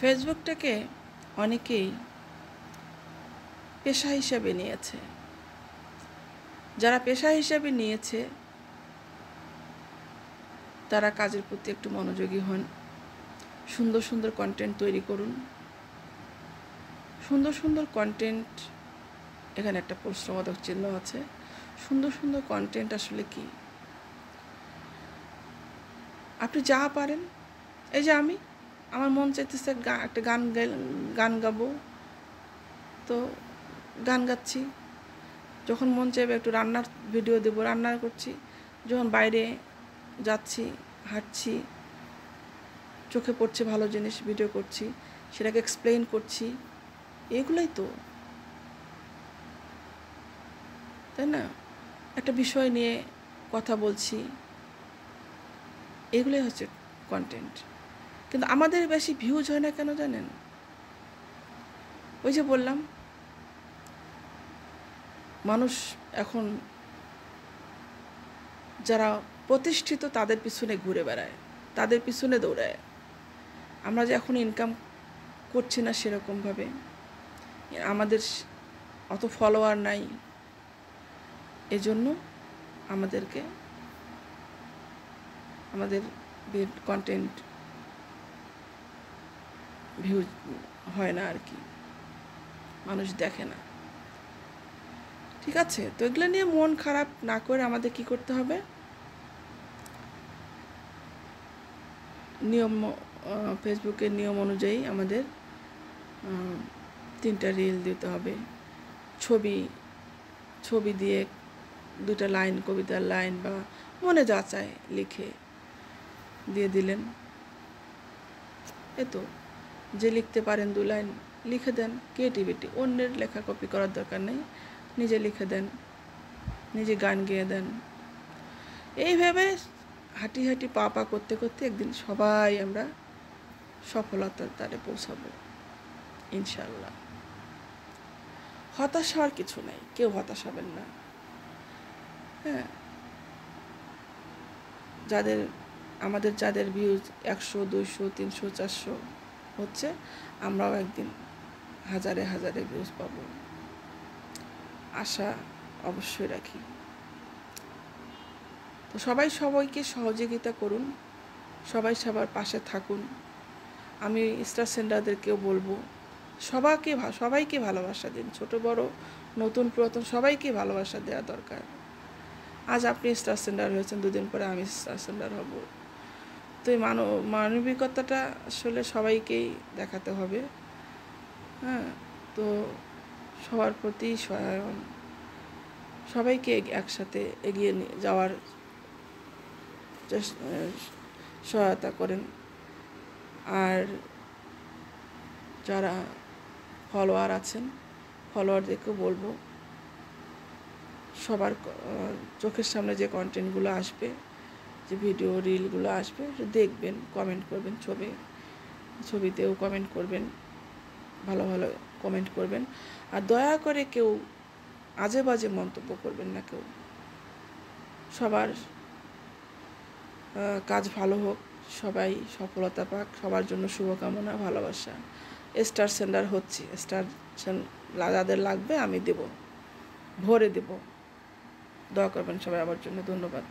ফেসবুকটাকে অনেকেই পেশা হিসেবে নিয়েছে। যারা পেশা হিসেবে নিয়েছে তারা কাজের প্রতি একটু মনোযোগী হন। সুন্দর সুন্দর কন্টেন্ট তৈরি করুন। সুন্দর সুন্দর কন্টেন্ট, এখানে একটা প্রশ্নবোধক চিহ্ন আছে। সুন্দর সুন্দর কন্টেন্ট আসলে কি? আপনি যা পারেন, এই যে আমার মন চাইতেছে একটা গান গাবো, তো গান গাচ্ছি। যখন মন চাইবে একটু রান্নার ভিডিও দেবো, রান্না করছি। যখন বাইরে যাচ্ছি, হাঁটছি, চোখে পড়ছে ভালো জিনিস, ভিডিও করছি, সেটাকে এক্সপ্লেইন করছি। এগুলোই তো, তাই না? একটা বিষয় নিয়ে কথা বলছি, এগুলোই হচ্ছে কন্টেন্ট। কিন্তু আমাদের বেশি ভিউজ হয় না কেন জানেন? ওই যে বললাম, মানুষ এখন যারা প্রতিষ্ঠিত তাদের পিছনে ঘুরে বেড়ায়, তাদের পিছনে দৌড়ায়। আমরা যে এখন ইনকাম করছি না সেরকমভাবে, আমাদের অত ফলোয়ার নাই, এজন্য আমাদের কন্টেন্ট ভিউ হয় না আর কি, মানুষ দেখে না। ঠিক আছে, তো এগুলো নিয়ে মন খারাপ না করে আমাদের কি করতে হবে? ফেসবুকের নিয়ম অনুযায়ী আমাদের 3টা রিল দিতে হবে। ছবি দিয়ে 2টা লাইন, কবিতার লাইন বা মনে যা চায় লিখে দিয়ে দিলেন। তো যে লিখতে পারেন 2 লাইন লিখে দেন। ক্রিয়েটিভিটি, অন্যের লেখা কপি করার দরকার নেই, নিজে লিখে দেন, নিজে গান গেয়ে দেন। এইভাবে হাঁটি হাঁটি পা করতে করতে একদিন সবাই আমরা সফলতার দ্বারে পৌঁছাবো ইনশাল্লাহ। হতাশ হওয়ার কিছু নাই, কেউ হতাশ হবেন না। হ্যাঁ, যাদের ভিউজ 100, 200, 300, 400 হচ্ছে, আমরাও একদিন হাজারে হাজারে ভিউজ পাবো, আশা অবশ্যই রাখি। তো সবাইকে সহযোগিতা করুন, সবাই সবার পাশে থাকুন। আমি স্টার সেন্ডারদেরকেও বলবো, সবাইকে ভালোবাসা দিন। ছোট বড়, নতুন পুরাতন, সবাইকে ভালোবাসা দেওয়া দরকার। আজ আপনি স্টার সেন্ডার হয়েছেন, 2 দিন পরে আমি স্টার সেন্ডার হব। তো এই মানবিকতাটা আসলে সবাইকেই দেখাতে হবে। হ্যাঁ, তো সবার প্রতি সবাইকে একসাথে এগিয়ে নিয়ে যাওয়ার সহায়তা করেন। আর যারা ফলোয়ার আছেন, ফলোয়ারদেরকেও বলবো, সবার চোখের সামনে যে কন্টেন্টগুলো আসবে, যে ভিডিও রিলগুলো আসবে, দেখবেন, কমেন্ট করবেন। ছবিতেও কমেন্ট করবেন, ভালো ভালো কমেন্ট করবেন। আর দয়া করে কেউ আজে বাজে মন্তব্য করবেন না। কেউ, সবার কাজ ভালো হোক, সবাই সফলতা পাক, সবার জন্য শুভকামনা, ভালোবাসা। স্টার সেন্ডার হচ্ছে, যাদের লাগবে আমি দেব, ভরে দেব। দোয়া করবেন সবাই আমার জন্য। ধন্যবাদ।